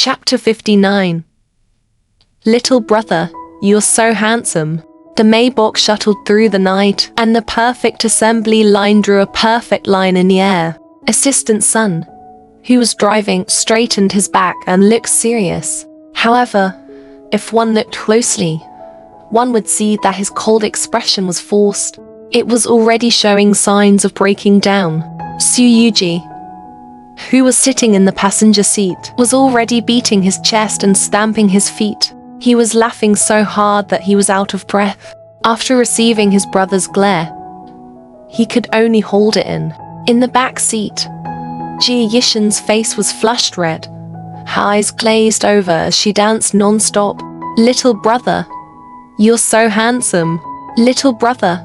Chapter 59. Little brother, you're so handsome. The Maybach shuttled through the night, and the perfect assembly line drew a perfect line in the air. Assistant son, who was driving, straightened his back and looked serious. However, if one looked closely, one would see that his cold expression was forced. It was already showing signs of breaking down. Yuji, who was sitting in the passenger seat, was already beating his chest and stamping his feet. He was laughing so hard that he was out of breath. After receiving his brother's glare, he could only hold it in. In the back seat, Jie Yishen's face was flushed red. Her eyes glazed over as she danced non-stop. Little brother, you're so handsome. Little brother,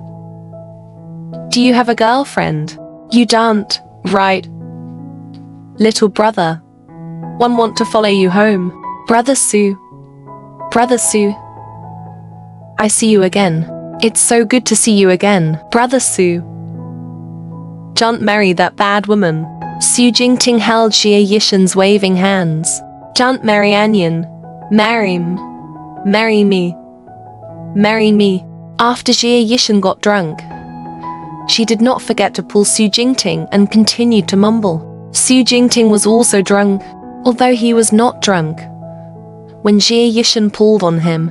do you have a girlfriend? You don't, right? Little brother, one want to follow you home. Brother Su, I see you again. It's so good to see you again. Brother Su, don't marry that bad woman. Su Jingting held Jie Yishen's waving hands. Don't marry Anyan. Marry me. Marry me. After Jie Yishen got drunk, she did not forget to pull Su Jingting and continued to mumble. Su Jingting was also drunk, although he was not drunk. When Jie Yishen pulled on him,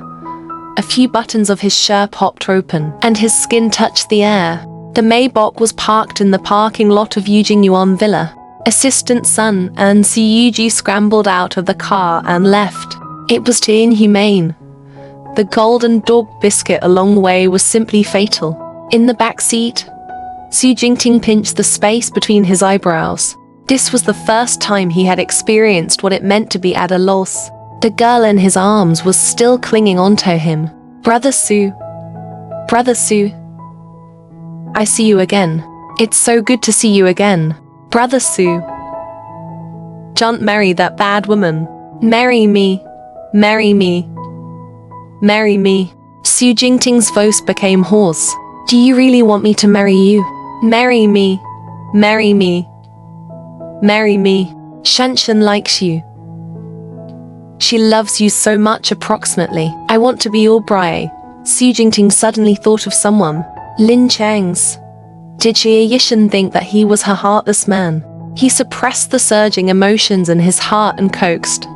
a few buttons of his shirt popped open, and his skin touched the air. The Maybach was parked in the parking lot of Yujingyuan Villa. Assistant Sun and Su Yuji scrambled out of the car and left. It was too inhumane. The golden dog biscuit along the way was simply fatal. In the back seat, Su Jingting pinched the space between his eyebrows. This was the first time he had experienced what it meant to be at a loss. The girl in his arms was still clinging onto him. Brother Su, I see you again. It's so good to see you again. Brother Su, don't marry that bad woman. Marry me. Su Jingting's voice became hoarse. Do you really want me to marry you? Marry me. Shanshan likes you. She loves you so much. Approximately. I want to be your bride. Su Jingting suddenly thought of someone. Lin Chang's. Did Jie Yishen think that he was her heartless man? He suppressed the surging emotions in his heart and coaxed.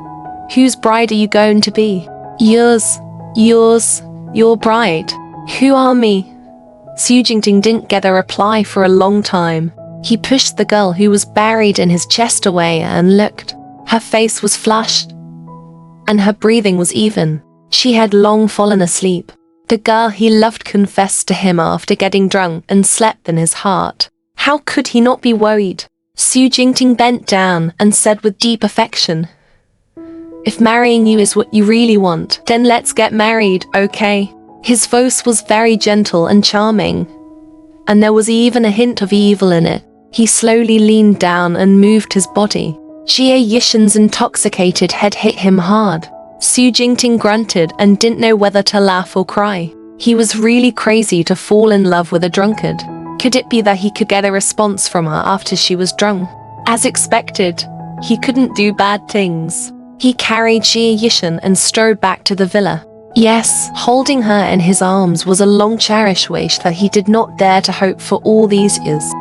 Whose bride are you going to be? Yours, your bride. Who are me? Su Jingting didn't get a reply for a long time. He pushed the girl who was buried in his chest away and looked. Her face was flushed, and her breathing was even. She had long fallen asleep. The girl he loved confessed to him after getting drunk and slept in his heart. How could he not be worried? Su Jingting bent down and said with deep affection, if marrying you is what you really want, then let's get married, okay? His voice was very gentle and charming, and there was even a hint of evil in it. He slowly leaned down and moved his body. Jie Yishen's intoxicated head hit him hard. Su Jingting grunted and didn't know whether to laugh or cry. He was really crazy to fall in love with a drunkard. Could it be that he could get a response from her after she was drunk? As expected, he couldn't do bad things. He carried Jie Yishen and strode back to the villa. Yes, holding her in his arms was a long cherished wish that he did not dare to hope for all these years.